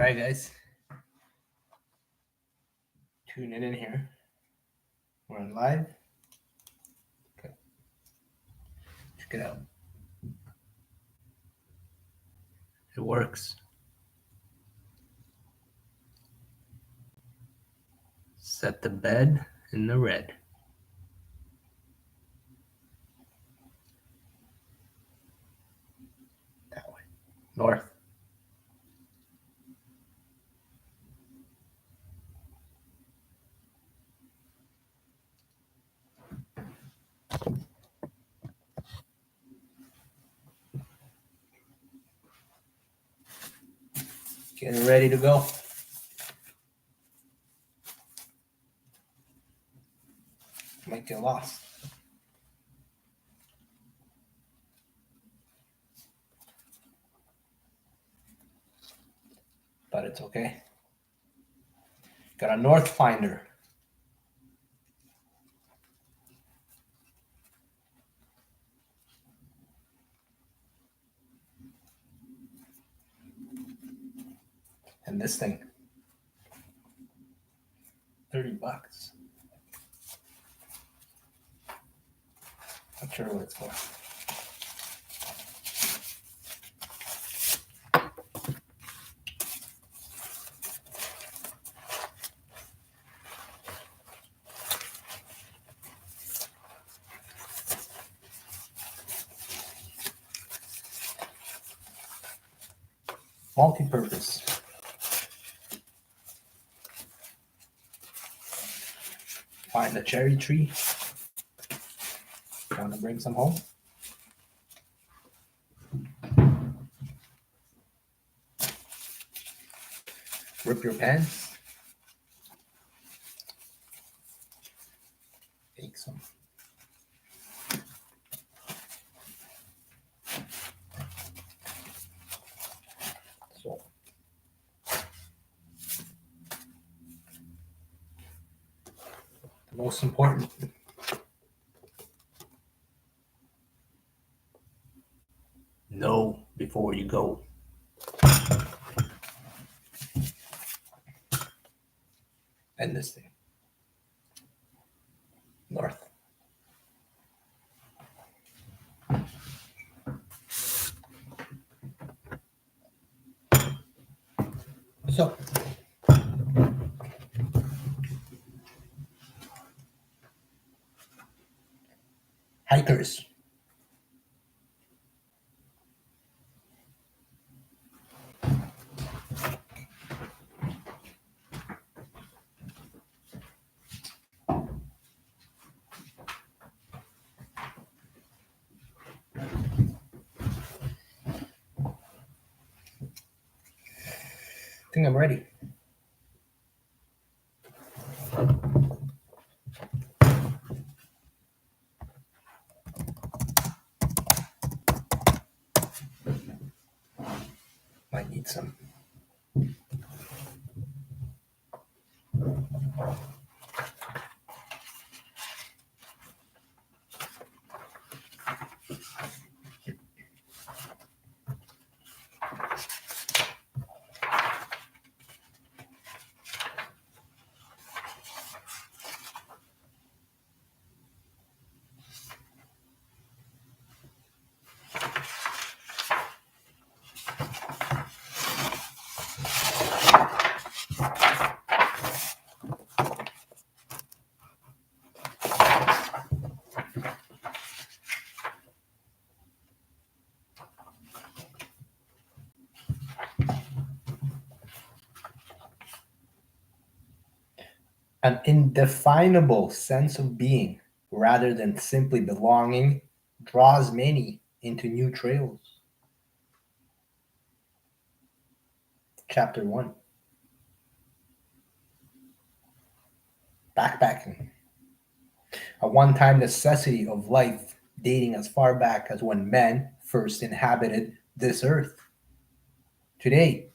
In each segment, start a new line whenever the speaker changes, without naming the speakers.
Right, guys. Tuning in here. We're on live. Okay. Check it out. It works. Set the bed in the red. That way. North. Getting ready to go. Might get lost. But it's okay. Got a north finder. And this thing. $30. Not sure what it's for. Multi-purpose. Find a cherry tree. Want to bring some home? Rip your pants. Take some. So. The most important. Know before you go. And this thing. North. So. Hikers. I think I'm ready. Might need some. An indefinable sense of being, rather than simply belonging, draws many into new trails. Chapter 1. Backpacking. A one-time necessity of life dating as far back as when men first inhabited this earth. Today,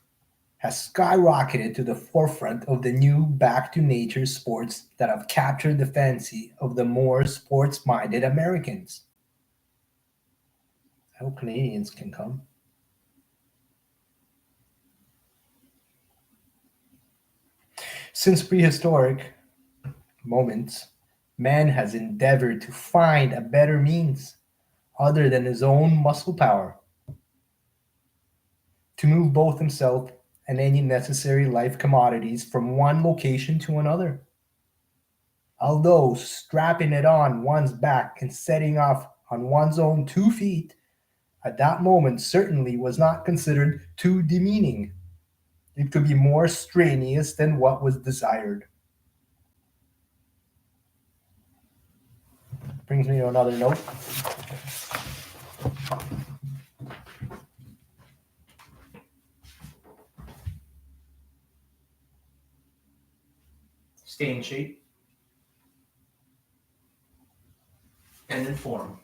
has skyrocketed to the forefront of the new back-to-nature sports that have captured the fancy of the more sports-minded Americans. I hope Canadians can come. Since prehistoric moments, man has endeavored to find a better means other than his own muscle power to move both himself and any necessary life commodities from one location to another. Although strapping it on one's back and setting off on one's own 2 feet at that moment certainly was not considered too demeaning. It could be more strenuous than what was desired. Brings me to another note. Stay in shape and in form.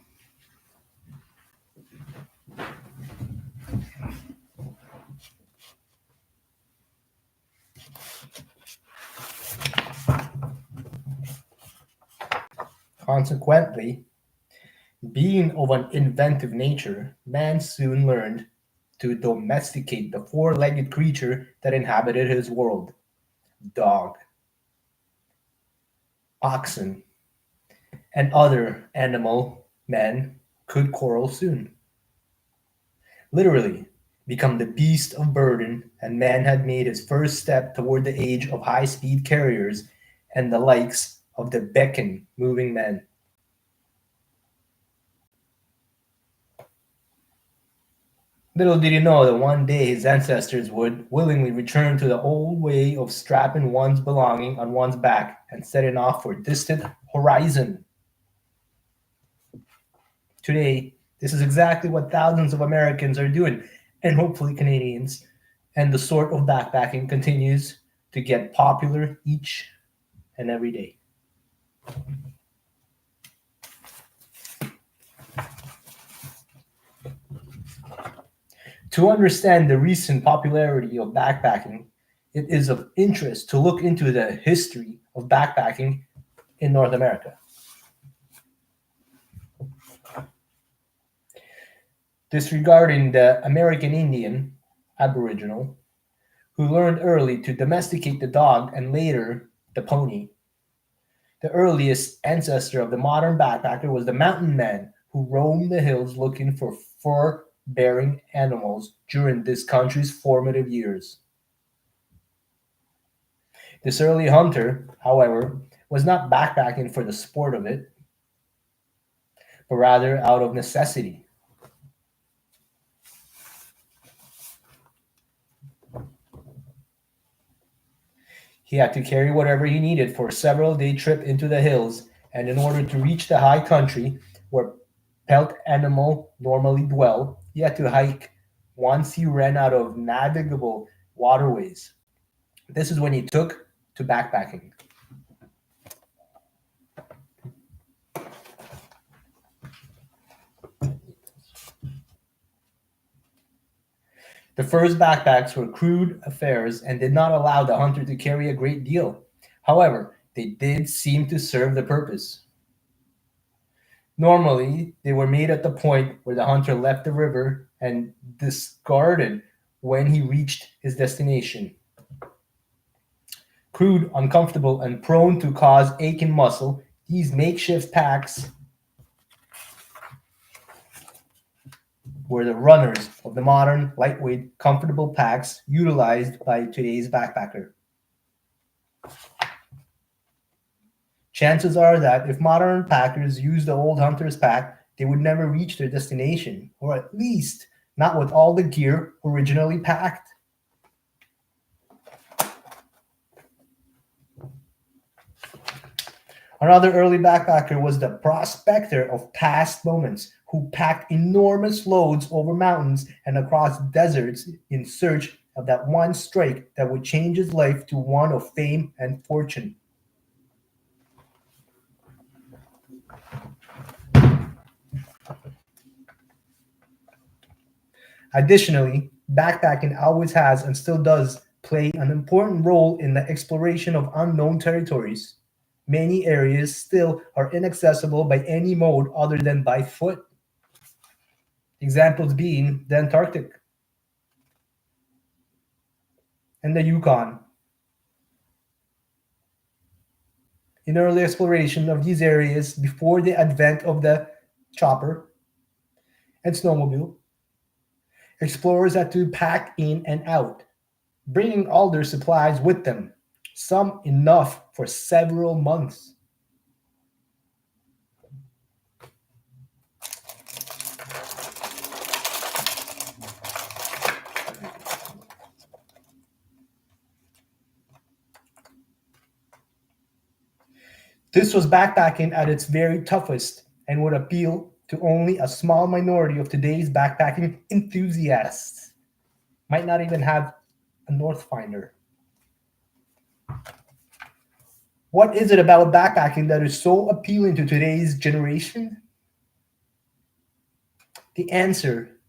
Consequently, being of an inventive nature, man soon learned to domesticate the four-legged creature that inhabited his world: dog, oxen, and other animal men could quarrel soon. Literally, become the beast of burden, and man had made his first step toward the age of high-speed carriers and the likes of the beacon moving men. Little did he know that one day his ancestors would willingly return to the old way of strapping one's belonging on one's back and setting off for distant horizon. Today, this is exactly what thousands of Americans are doing, and hopefully Canadians. And the sort of backpacking continues to get popular each and every day. To understand the recent popularity of backpacking, it is of interest to look into the history of backpacking in North America. Disregarding the American Indian, Aboriginal, who learned early to domesticate the dog and later the pony. The earliest ancestor of the modern backpacker was the mountain man who roamed the hills looking for fur bearing animals during this country's formative years. This early hunter, however, was not backpacking for the sport of it, but rather out of necessity. He had to carry whatever he needed for a several day trip into the hills, and in order to reach the high country where pelt animal normally dwell, he had to hike once he ran out of navigable waterways. This is when he took to backpacking. The first backpacks were crude affairs and did not allow the hunter to carry a great deal. However, they did seem to serve the purpose. Normally, they were made at the point where the hunter left the river and discarded when he reached his destination. Crude, uncomfortable, and prone to cause ache in muscle, these makeshift packs were the runners of the modern, lightweight, comfortable packs utilized by today's backpacker. Chances are that if modern packers used the old hunter's pack, they would never reach their destination, or at least not with all the gear originally packed. Another early backpacker was the prospector of past moments who packed enormous loads over mountains and across deserts in search of that one strike that would change his life to one of fame and fortune. Additionally, backpacking always has and still does play an important role in the exploration of unknown territories. Many areas still are inaccessible by any mode other than by foot. Examples being the Antarctic and the Yukon. In early exploration of these areas before the advent of the chopper and snowmobile, explorers had to pack in and out, bringing all their supplies with them, some enough for several months. This was backpacking at its very toughest and would appeal to only a small minority of today's backpacking enthusiasts. Might not even have a North Finder. What is it about backpacking that is so appealing to today's generation? The answer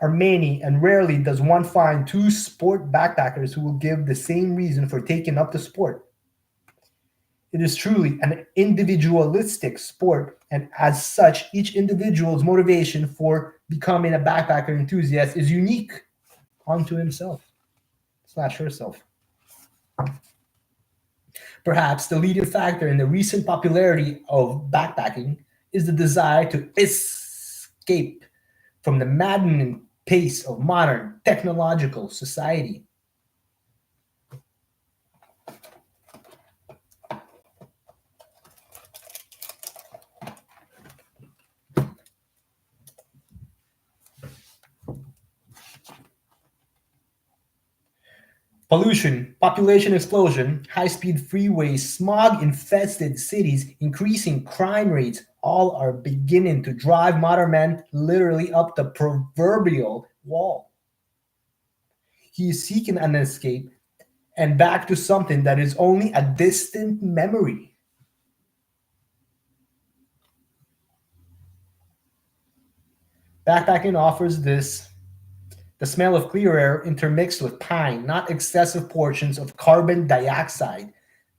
are many, and rarely does one find two sport backpackers who will give the same reason for taking up the sport. It is truly an individualistic sport, and as such, each individual's motivation for becoming a backpacker enthusiast is unique unto himself slash herself. Perhaps the leading factor in the recent popularity of backpacking is the desire to escape from the maddening pace of modern technological society. Pollution, population explosion, high speed freeways, smog infested cities, increasing crime rates, all are beginning to drive modern man literally up the proverbial wall. He is seeking an escape and back to something that is only a distant memory. Backpacking offers this: the smell of clear air intermixed with pine, not excessive portions of carbon dioxide,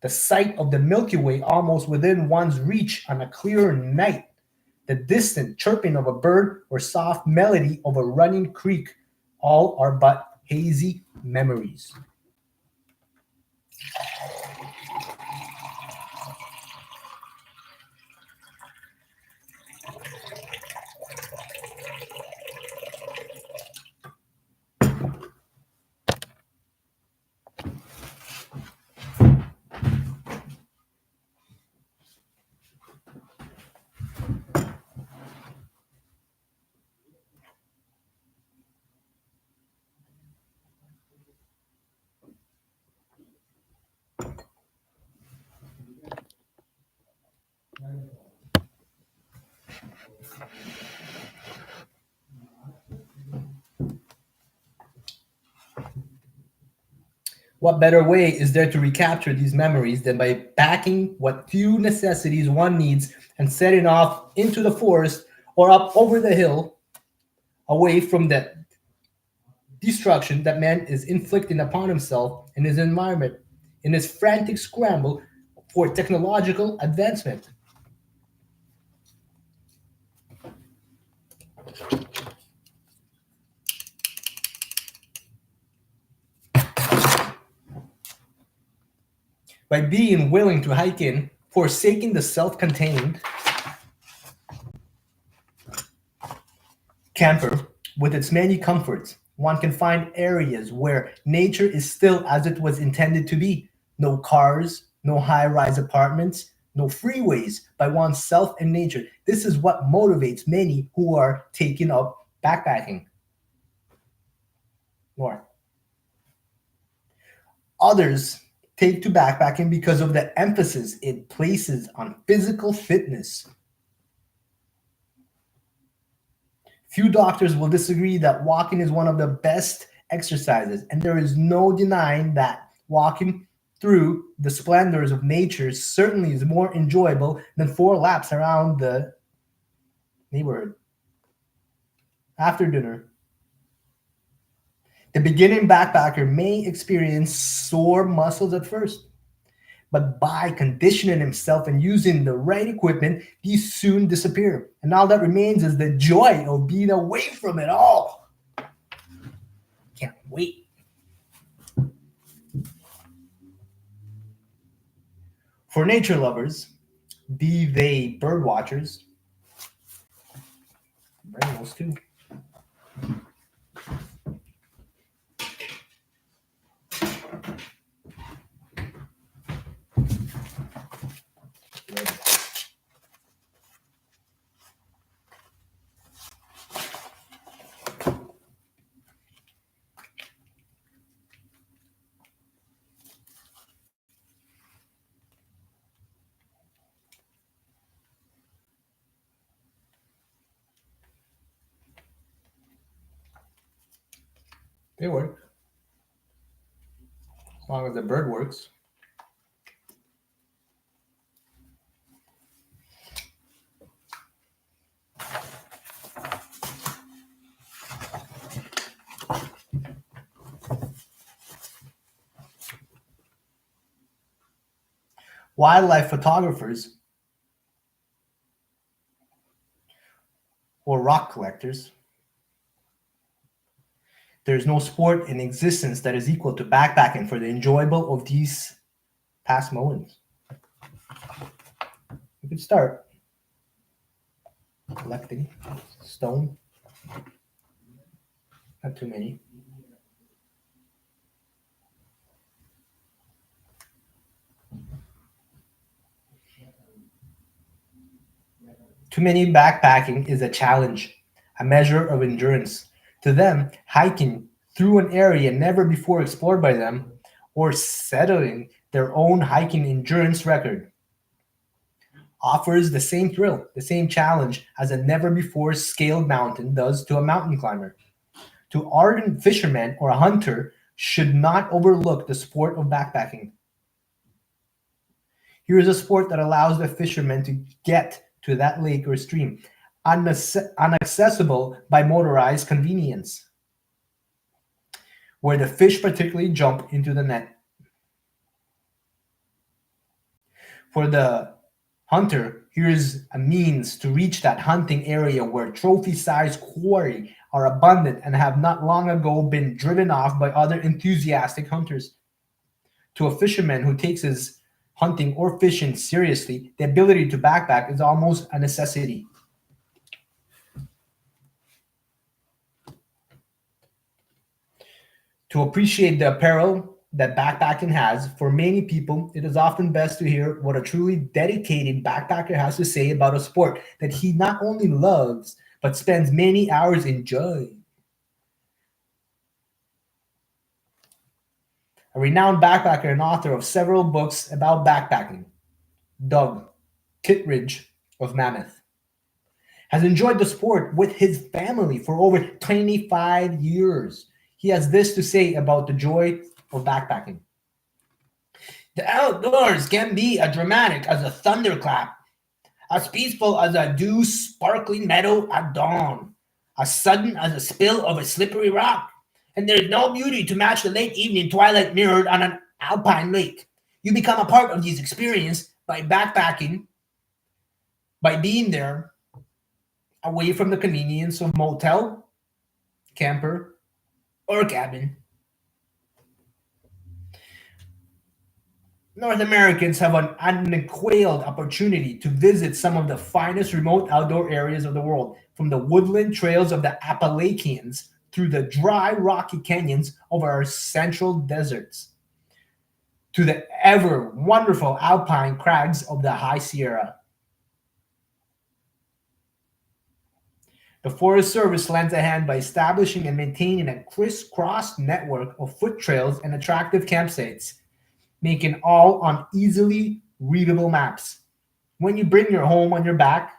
the sight of the Milky Way almost within one's reach on a clear night, the distant chirping of a bird or soft melody of a running creek, all are but hazy memories. What better way is there to recapture these memories than by packing what few necessities one needs and setting off into the forest or up over the hill away from the destruction that man is inflicting upon himself and his environment in his frantic scramble for technological advancement? By being willing to hike in, forsaking the self contained camper with its many comforts, one can find areas where nature is still as it was intended to be: no cars, no high rise apartments, no freeways, by oneself and nature. This is what motivates many who are taking up backpacking north. Others take to backpacking because of the emphasis it places on physical fitness. Few doctors will disagree that walking is one of the best exercises, and there is no denying that walking through the splendors of nature certainly is more enjoyable than 4 laps around the neighborhood. After dinner, the beginning backpacker may experience sore muscles at first, but by conditioning himself and using the right equipment, these soon disappear. And all that remains is the joy of being away from it all. Can't wait. For nature lovers, be they bird watchers, bring those too. They work as long as the bird works. Wildlife photographers or rock collectors, there is no sport in existence that is equal to backpacking for the enjoyable of these past moments. You could start collecting stone, not too many. Too many backpacking is a challenge, a measure of endurance. To them, hiking through an area never before explored by them, or settling their own hiking endurance record, offers the same thrill, the same challenge as a never before scaled mountain does to a mountain climber. To ardent fisherman or a hunter should not overlook the sport of backpacking. Here is a sport that allows the fisherman to get to that lake or stream, unaccessible by motorized convenience, where the fish particularly jump into the net. For the hunter, here's a means to reach that hunting area where trophy-sized quarry are abundant and have not long ago been driven off by other enthusiastic hunters. To a fisherman who takes his hunting or fishing seriously, the ability to backpack is almost a necessity. To appreciate the apparel that backpacking has, for many people, it is often best to hear what a truly dedicated backpacker has to say about a sport that he not only loves, but spends many hours enjoying. A renowned backpacker and author of several books about backpacking, Doug Kittredge of Mammoth, has enjoyed the sport with his family for over 25 years. He has this to say about the joy of backpacking. The outdoors can be as dramatic as a thunderclap, as peaceful as a dew sparkling meadow at dawn, as sudden as a spill of a slippery rock. And there is no beauty to match the late evening twilight mirrored on an alpine lake. You become a part of these experiences by backpacking, by being there, away from the convenience of motel, camper, or cabin. North Americans have an unquailed opportunity to visit some of the finest remote outdoor areas of the world, from the woodland trails of the Appalachians through the dry, rocky canyons of our central deserts to the ever wonderful alpine crags of the High Sierra. The Forest Service lends a hand by establishing and maintaining a crisscross network of foot trails and attractive campsites, making all on easily readable maps. When you bring your home on your back,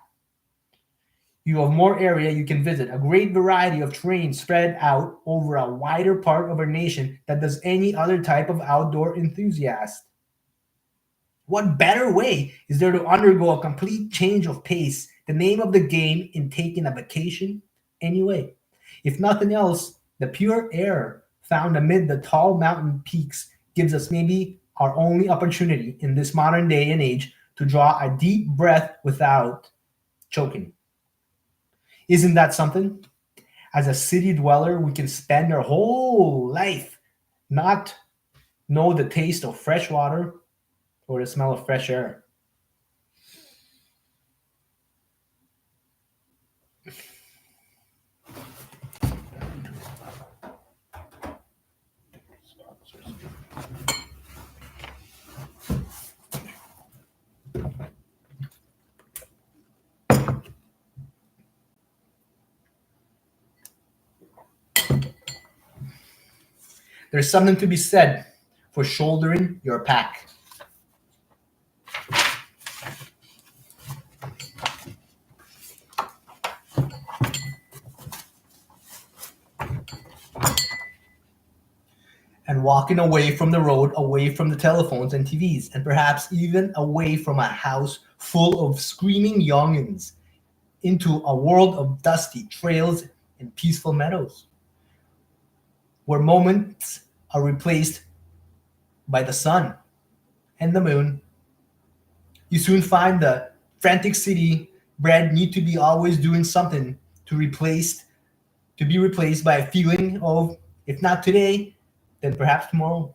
you have more area you can visit, a great variety of terrain spread out over a wider part of our nation than does any other type of outdoor enthusiast. What better way is there to undergo a complete change of pace, the name of the game in taking a vacation anyway? If nothing else, the pure air found amid the tall mountain peaks gives us maybe our only opportunity in this modern day and age to draw a deep breath without choking. Isn't that something? As a city dweller, we can spend our whole life not know the taste of fresh water, or the smell of fresh air. There's something to be said for shouldering your pack. And walking away from the road, away from the telephones and TVs, and perhaps even away from a house full of screaming youngins into a world of dusty trails and peaceful meadows, where moments are replaced by the sun and the moon. You soon find the frantic city bred need to be always doing something to replace to be replaced by a feeling of, if not today, then perhaps tomorrow.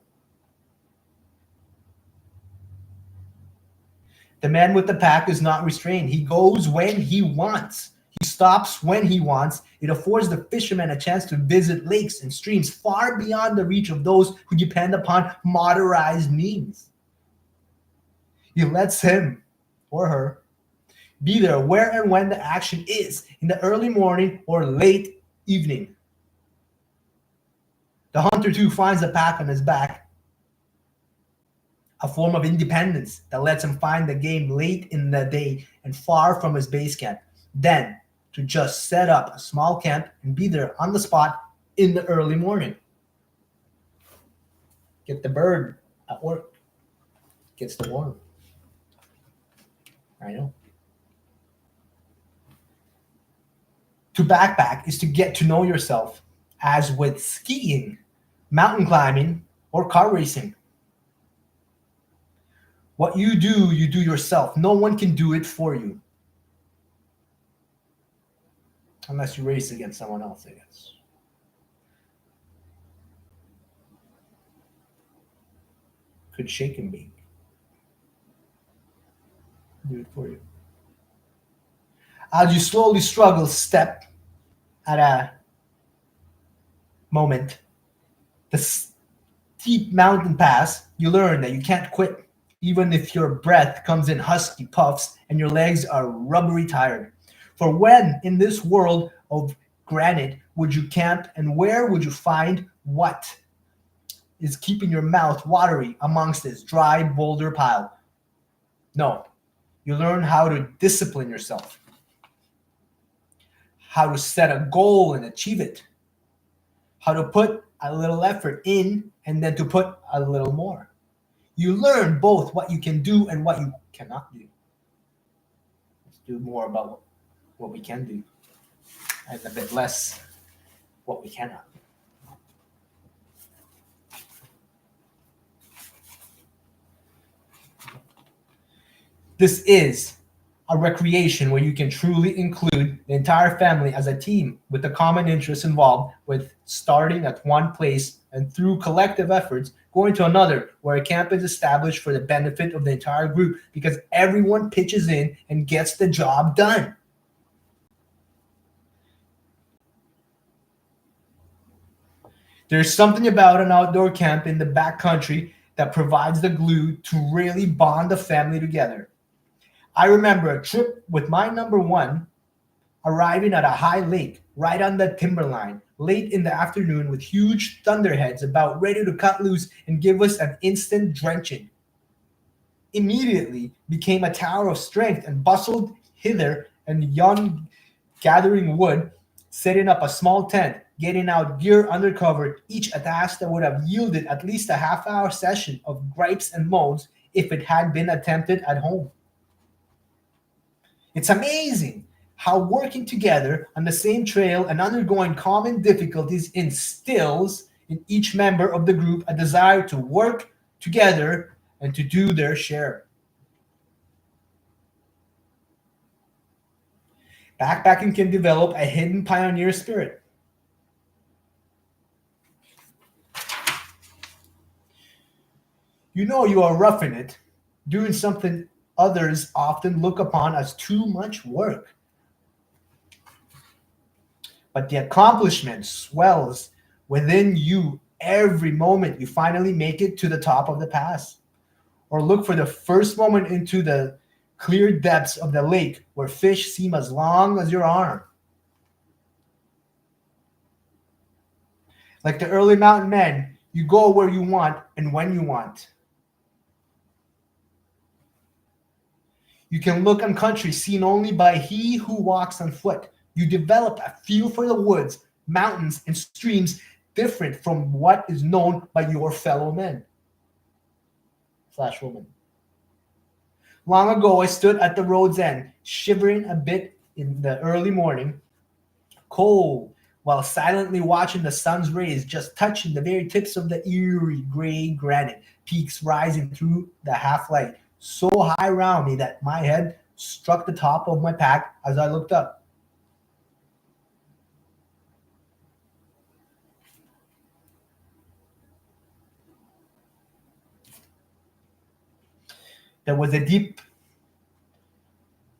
The man with the pack is not restrained. He goes when he wants. He stops when he wants. It affords the fisherman a chance to visit lakes and streams far beyond the reach of those who depend upon motorized means. He lets him or her be there where and when the action is, in the early morning or late evening. The hunter too finds the pack on his back, a form of independence that lets him find the game late in the day and far from his base camp. Then to just set up a small camp and be there on the spot in the early morning. Get the bird at work. Gets the worm. I know. To backpack is to get to know yourself, as with skiing, mountain climbing, or car racing. What you do yourself. No one can do it for you. Unless you race against someone else, I guess. Could shake and bake. Do it for you. As you slowly struggle step at a moment, the steep mountain pass, you learn that you can't quit, even if your breath comes in husky puffs and your legs are rubbery tired. For when in this world of granite would you camp, and where would you find what is keeping your mouth watery amongst this dry boulder pile? No, you learn how to discipline yourself, how to set a goal and achieve it, how to put a little effort in and then to put a little more. You learn both what you can do and what you cannot do. Let's do more about what we can do and a bit less what we cannot. This is a recreation where you can truly include the entire family as a team with the common interests involved, with starting at one place and through collective efforts going to another where a camp is established for the benefit of the entire group because everyone pitches in and gets the job done. There's something about an outdoor camp in the backcountry that provides the glue to really bond the family together. I remember a trip with my number one arriving at a high lake right on the timberline late in the afternoon with huge thunderheads about ready to cut loose and give us an instant drenching. Immediately became a tower of strength and bustled hither and yon, gathering wood, setting up a small tent, getting out gear under cover, each a task that would have yielded at least a half-hour session of gripes and moans if it had been attempted at home. It's amazing how working together on the same trail and undergoing common difficulties instills in each member of the group a desire to work together and to do their share. Backpacking can develop a hidden pioneer spirit. You know you are roughing it doing something others often look upon as too much work. But the accomplishment swells within you every moment you finally make it to the top of the pass. Or look for the first moment into the clear depths of the lake where fish seem as long as your arm. Like the early mountain men, you go where you want and when you want. You can look on country seen only by he who walks on foot. You develop a feel for the woods, mountains, and streams different from what is known by your fellow men slash women. Long ago, I stood at the road's end, shivering a bit in the early morning, cold, while silently watching the sun's rays just touching the very tips of the eerie gray granite peaks rising through the half light, so high around me that my head struck the top of my pack as I looked up. There was a deep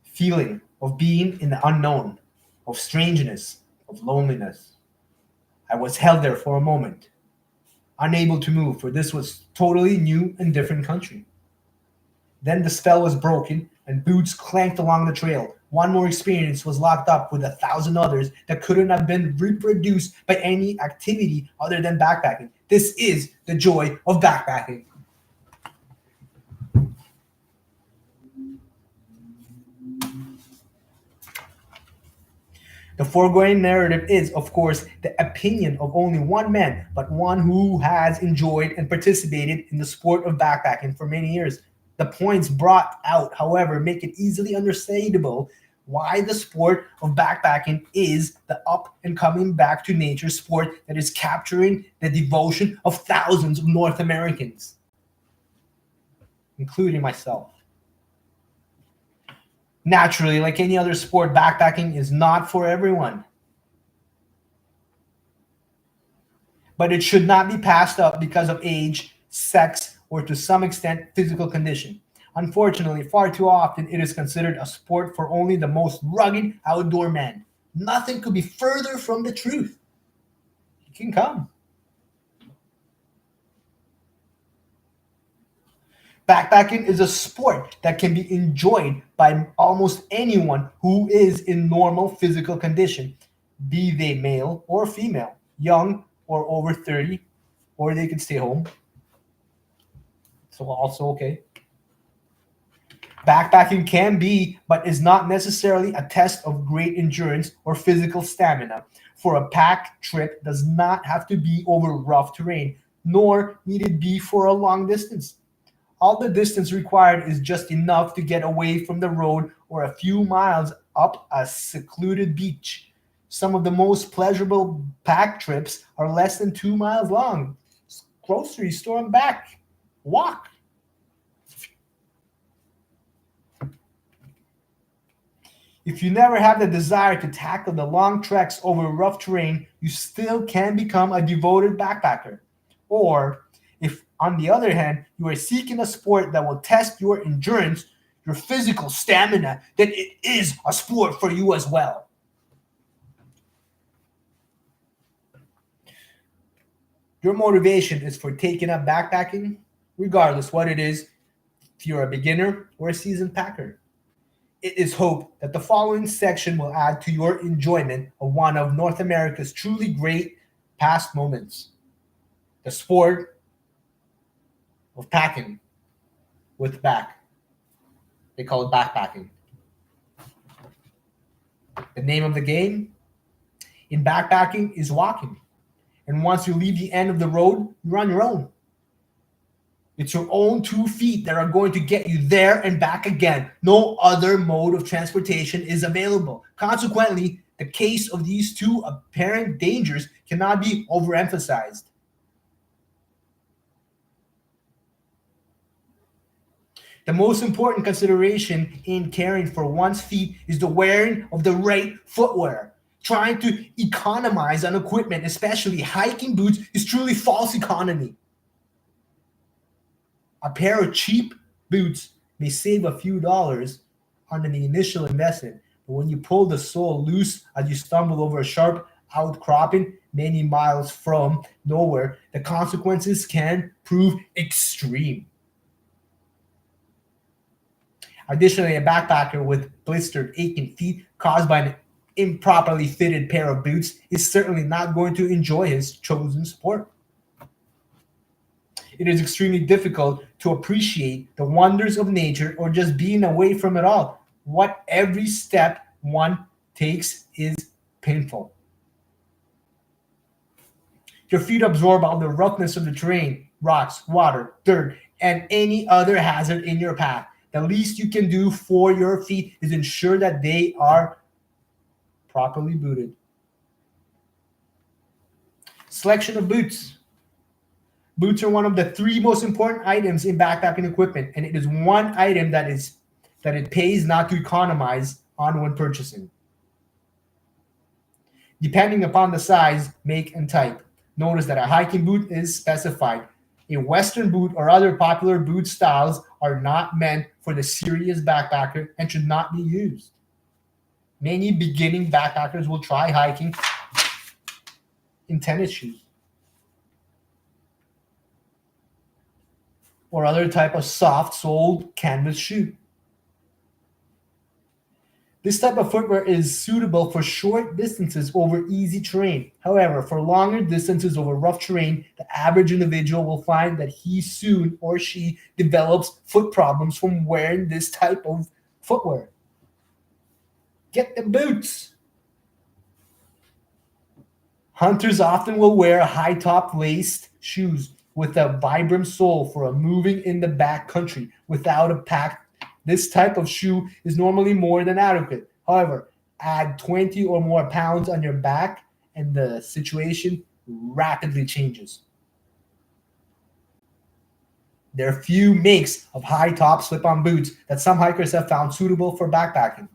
feeling of being in the unknown, of strangeness, of loneliness. I was held there for a moment, unable to move, for this was totally new and different country. Then the spell was broken, and boots clanked along the trail. One more experience was locked up with 1,000 others that couldn't have been reproduced by any activity other than backpacking. This is the joy of backpacking. The foregoing narrative is, of course, the opinion of only one man, but one who has enjoyed and participated in the sport of backpacking for many years. The points brought out, however, make it easily understandable why the sport of backpacking is the up and coming back to nature sport that is capturing the devotion of thousands of North Americans, including myself. Naturally, like any other sport, backpacking is not for everyone. But it should not be passed up because of age, sex, or to some extent physical condition. Unfortunately, far too often it is considered a sport for only the most rugged outdoor men. Nothing could be further from the truth. You can come. Backpacking is a sport that can be enjoyed by almost anyone who is in normal physical condition, be they male or female, young or over 30, or they can stay home. So also okay. Backpacking can be, but is not necessarily a test of great endurance or physical stamina, for a pack trip does not have to be over rough terrain, nor need it be for a long distance. All the distance required is just enough to get away from the road or a few miles up a secluded beach. Some of the most pleasurable pack trips are less than 2 miles long. Grocery store and back. Walk. If you never have the desire to tackle the long treks over rough terrain, you still can become a devoted backpacker. Or, if on the other hand, you are seeking a sport that will test your endurance, your physical stamina, then it is a sport for you as well. Your motivation is for taking up backpacking, regardless what it is, if you're a beginner or a seasoned packer. It is hoped that the following section will add to your enjoyment of one of North America's truly great past moments, the sport of packing with back. They call it backpacking. The name of the game in backpacking is walking. And once you leave the end of the road, you're on your own. It's your own 2 feet that are going to get you there and back again. No other mode of transportation is available. Consequently, the case of these two apparent dangers cannot be overemphasized. The most important consideration in caring for one's feet is the wearing of the right footwear. Trying to economize on equipment, especially hiking boots, is truly false economy. A pair of cheap Boots may save a few dollars on the initial investment, but when you pull the sole loose as you stumble over a sharp outcropping many miles from nowhere, the consequences can prove extreme. Additionally, a backpacker with blistered, aching feet caused by an improperly fitted pair of boots is certainly not going to enjoy his chosen sport. It is extremely difficult to appreciate the wonders of nature or just being away from it all. What every step one takes is painful. Your feet absorb all the roughness of the terrain, rocks, water, dirt, and any other hazard in your path. The least you can do for your feet is ensure that they are properly booted. Selection of boots. Boots are one of the three most important items in backpacking equipment, and it is one item that it pays not to economize on when purchasing. Depending upon the size, make, and type, notice that a hiking boot is specified. A Western boot or other popular boot styles are not meant for the serious backpacker and should not be used. Many beginning backpackers will try hiking in tennis shoes or other type of soft-soled canvas shoe. This type of footwear is suitable for short distances over easy terrain. However, for longer distances over rough terrain, the average individual will find that he soon or she develops foot problems from wearing this type of footwear. Get the boots. Hunters often will wear high-top laced shoes with a Vibram sole for a moving in the backcountry without a pack. This type of shoe is normally more than adequate. However, add 20 or more pounds on your back and the situation rapidly changes. There are few makes of high-top slip-on boots that some hikers have found suitable for backpacking.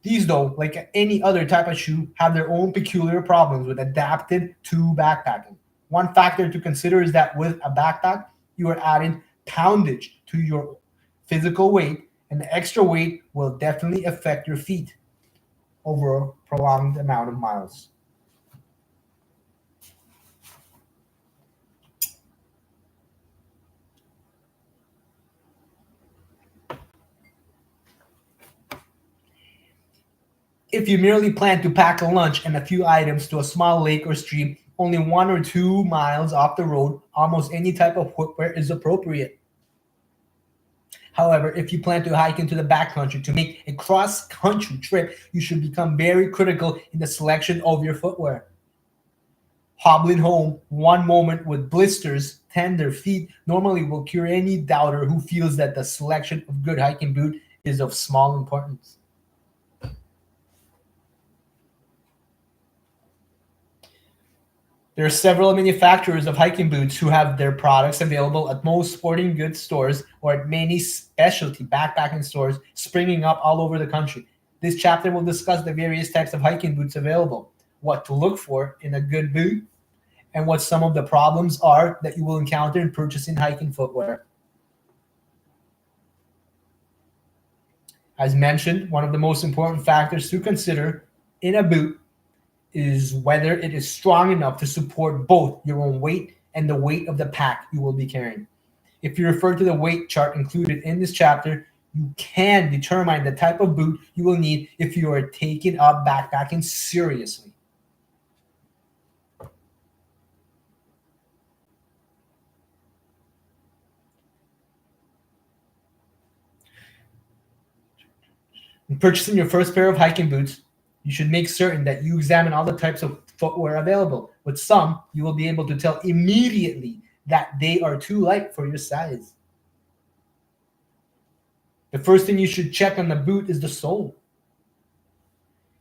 These, though, like any other type of shoe, have their own peculiar problems with adapted to backpacking. One factor to consider is that with a backpack, you are adding poundage to your physical weight, and the extra weight will definitely affect your feet over a prolonged amount of miles. If you merely plan to pack a lunch and a few items to a small lake or stream only 1 or 2 miles off the road, almost any type of footwear is appropriate. However, if you plan to hike into the backcountry to make a cross-country trip, you should become very critical in the selection of your footwear. Hobbling home one moment with blisters, tender feet normally will cure any doubter who feels that the selection of good hiking boot is of small importance. There are several manufacturers of hiking boots who have their products available at most sporting goods stores or at many specialty backpacking stores springing up all over the country. This chapter will discuss the various types of hiking boots available, what to look for in a good boot, and what some of the problems are that you will encounter in purchasing hiking footwear. As mentioned, one of the most important factors to consider in a boot is whether it is strong enough to support both your own weight and the weight of the pack you will be carrying. If you refer to the weight chart included in this chapter, you can determine the type of boot you will need if you are taking up backpacking seriously. In purchasing your first pair of hiking boots, you should make certain that you examine all the types of footwear available. With some, you will be able to tell immediately that they are too light for your size. The first thing you should check on the boot is the sole.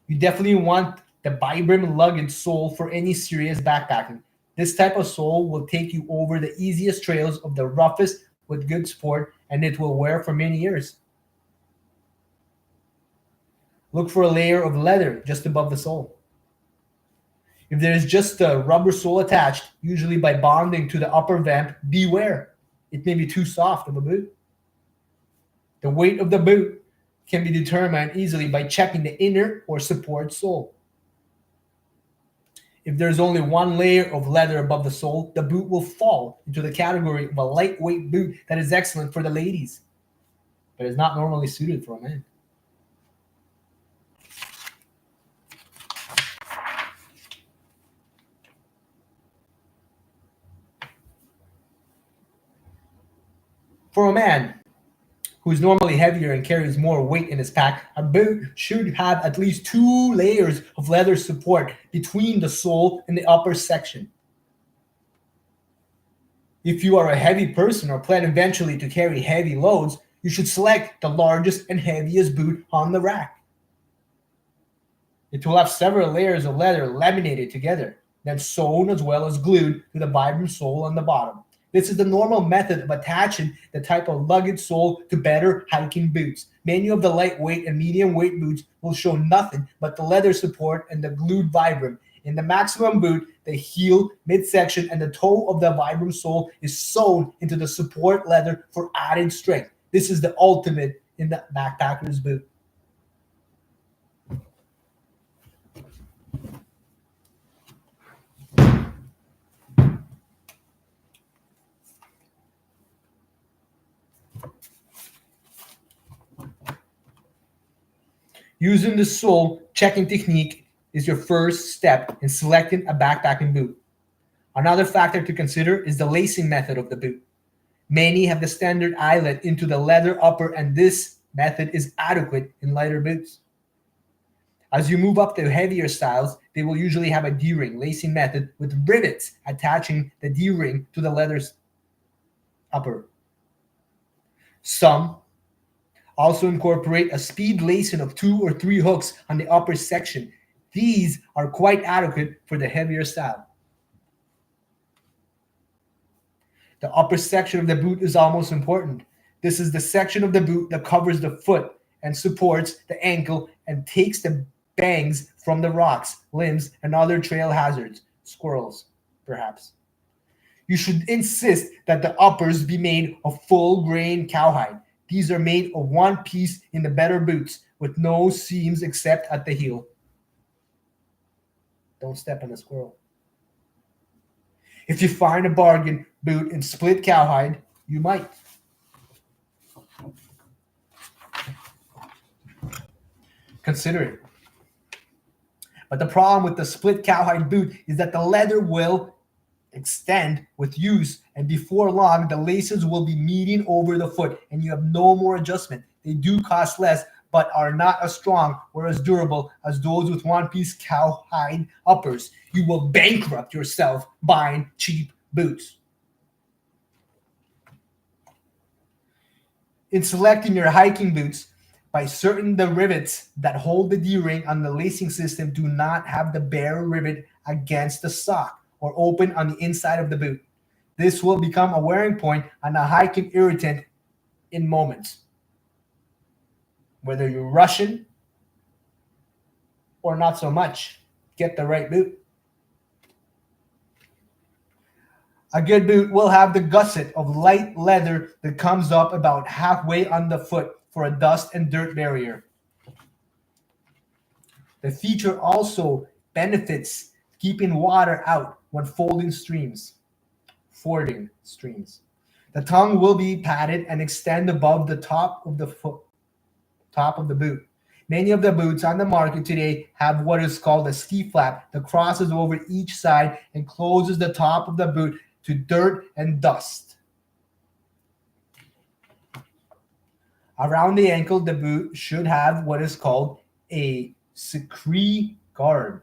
You definitely want the Vibram luggage sole for any serious backpacking. This type of sole will take you over the easiest trails of the roughest with good sport, and it will wear for many years. Look for a layer of leather just above the sole. If there is just a rubber sole attached, usually by bonding to the upper vamp, beware. It may be too soft of a boot. The weight of the boot can be determined easily by checking the inner or support sole. If there's only one layer of leather above the sole, the boot will fall into the category of a lightweight boot that is excellent for the ladies, but is not normally suited for a man. For a man who is normally heavier and carries more weight in his pack, a boot should have at least 2 layers of leather support between the sole and the upper section. If you are a heavy person or plan eventually to carry heavy loads, you should select the largest and heaviest boot on the rack. It will have several layers of leather laminated together, then sewn as well as glued to the Vibram sole on the bottom. This is the normal method of attaching the type of luggage sole to better hiking boots. Many of the lightweight and medium weight boots will show nothing but the leather support and the glued Vibram. In the maximum boot, the heel, midsection, and the toe of the Vibram sole is sewn into the support leather for added strength. This is the ultimate in the backpacker's boot. Using the sole checking technique is your first step in selecting a backpacking boot. Another factor to consider is the lacing method of the boot. Many have the standard eyelet into the leather upper, and this method is adequate in lighter boots. As you move up to heavier styles, they will usually have a D-ring lacing method with rivets attaching the D-ring to the leather upper. Some also incorporate a speed lacing of 2 or 3 hooks on the upper section. These are quite adequate for the heavier style. The upper section of the boot is almost important. This is the section of the boot that covers the foot and supports the ankle and takes the bangs from the rocks, limbs, and other trail hazards, squirrels, perhaps. You should insist that the uppers be made of full grain cowhide. These are made of one piece in the better boots with no seams except at the heel. Don't step on a squirrel. If you find a bargain boot in split cowhide, you might. Consider it. But the problem with the split cowhide boot is that the leather will extend with use, and before long the laces will be meeting over the foot and you have no more adjustment. They do cost less but are not as strong or as durable as those with one-piece cowhide uppers. You will bankrupt yourself buying cheap boots. In selecting your hiking boots, by certain the rivets that hold the D-ring on the lacing system do not have the bare rivet against the sock or open on the inside of the boot. This will become a wearing point and a hiking irritant in moments. Whether you're rushing or not so much, get the right boot. A good boot will have the gusset of light leather that comes up about halfway on the foot for a dust and dirt barrier. The feature also benefits keeping water out when fording streams. The tongue will be padded and extend above the top of the boot. Many of the boots on the market today have what is called a ski flap that crosses over each side and closes the top of the boot to dirt and dust. Around the ankle, the boot should have what is called a scree guard.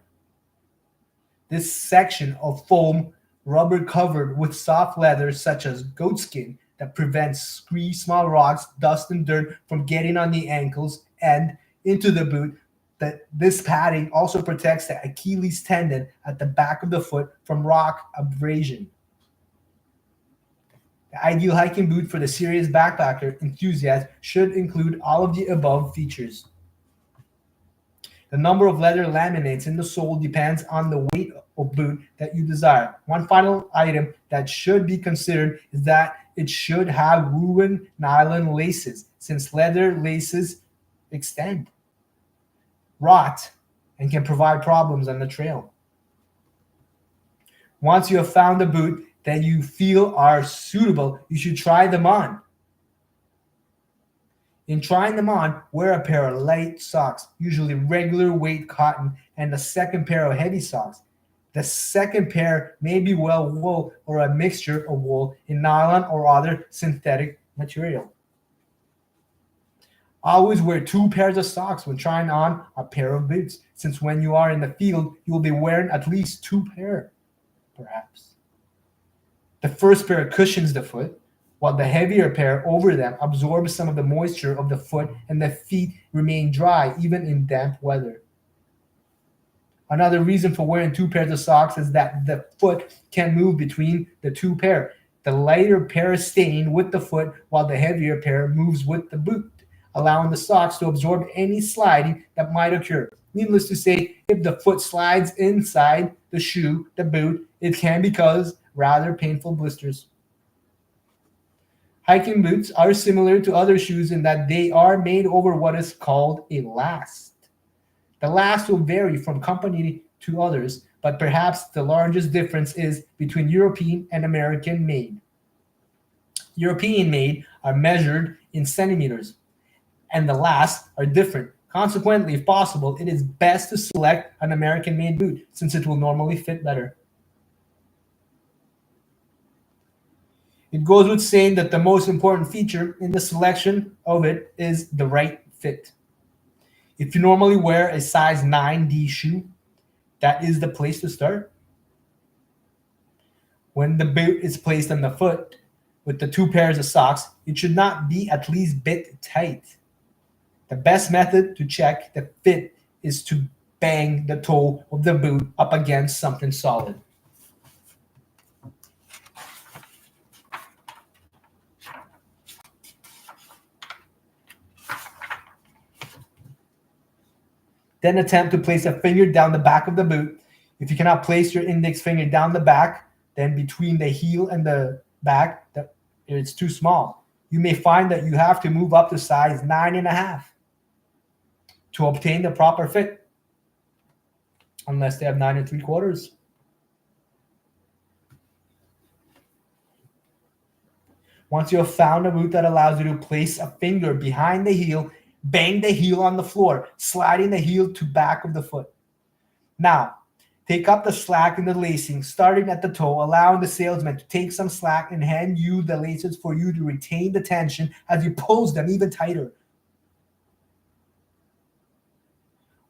This section of foam rubber covered with soft leather such as goatskin that prevents scree, small rocks, dust, and dirt from getting on the ankles and into the boot. This padding also protects the Achilles tendon at the back of the foot from rock abrasion. The ideal hiking boot for the serious backpacker enthusiast should include all of the above features. The number of leather laminates in the sole depends on the weight of boot that you desire. One final item that should be considered is that it should have woven nylon laces, since leather laces extend, rot, and can provide problems on the trail. Once you have found a boot that you feel are suitable, you should try them on. In trying them on, wear a pair of light socks, usually regular weight cotton, and a second pair of heavy socks. The second pair may be well wool or a mixture of wool in nylon or other synthetic material. Always wear two pairs of socks when trying on a pair of boots, since when you are in the field, you will be wearing at least two pair, perhaps. The first pair cushions the foot, while the heavier pair over them absorbs some of the moisture of the foot and the feet remain dry even in damp weather. Another reason for wearing two pairs of socks is that the foot can move between the two pair. The lighter pair is staying with the foot while the heavier pair moves with the boot, allowing the socks to absorb any sliding that might occur. Needless to say, if the foot slides inside the shoe, the boot, it can cause rather painful blisters. Hiking boots are similar to other shoes in that they are made over what is called a last. The last will vary from company to others, but perhaps the largest difference is between European and American made. European made are measured in centimeters, and the last are different. Consequently, if possible, it is best to select an American made boot since it will normally fit better. It goes with saying that the most important feature in the selection of it is the right fit. If you normally wear a size 9D shoe, that is the place to start. When the boot is placed on the foot with the two pairs of socks, it should not be at least bit tight. The best method to check the fit is to bang the toe of the boot up against something solid. Then attempt to place a finger down the back of the boot. If you cannot place your index finger down the back, then between the heel and the back, it's too small. You may find that you have to move up to size 9.5 to obtain the proper fit, unless they have 9 3/4. Once you have found a boot that allows you to place a finger behind the heel, bang the heel on the floor, sliding the heel to back of the foot. Now, take up the slack in the lacing, starting at the toe, allowing the salesman to take some slack and hand you the laces for you to retain the tension as you pulls them even tighter.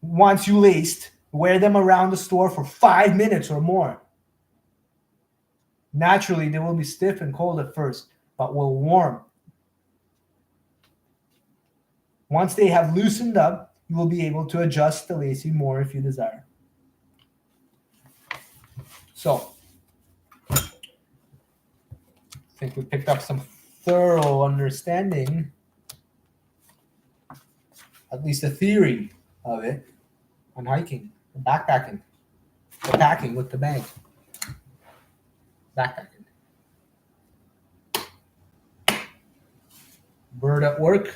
Once you laced, wear them around the store for 5 minutes or more. Naturally, they will be stiff and cold at first, but will warm. Once they have loosened up, you will be able to adjust the lacing more if you desire. So, I think we picked up some thorough understanding, at least a theory of it, on hiking, backpacking, or packing with the bag. Backpacking. Bird at work.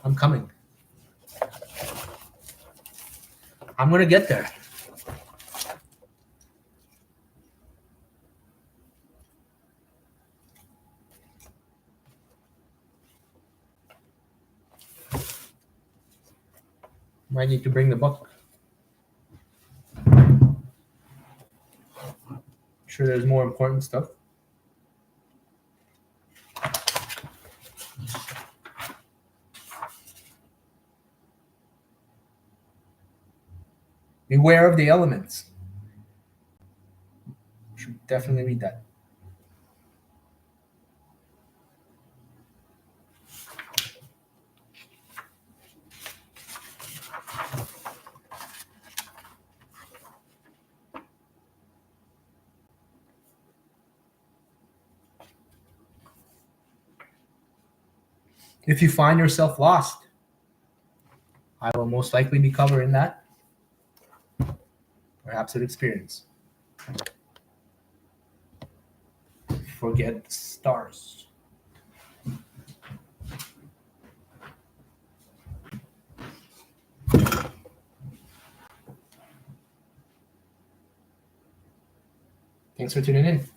I'm coming. I'm going to get there. Might need to bring the book. Sure, there's more important stuff. Beware of the elements. You should definitely read that. If you find yourself lost, I will most likely be covering that. Perhaps an experience. Forget stars. Thanks for tuning in.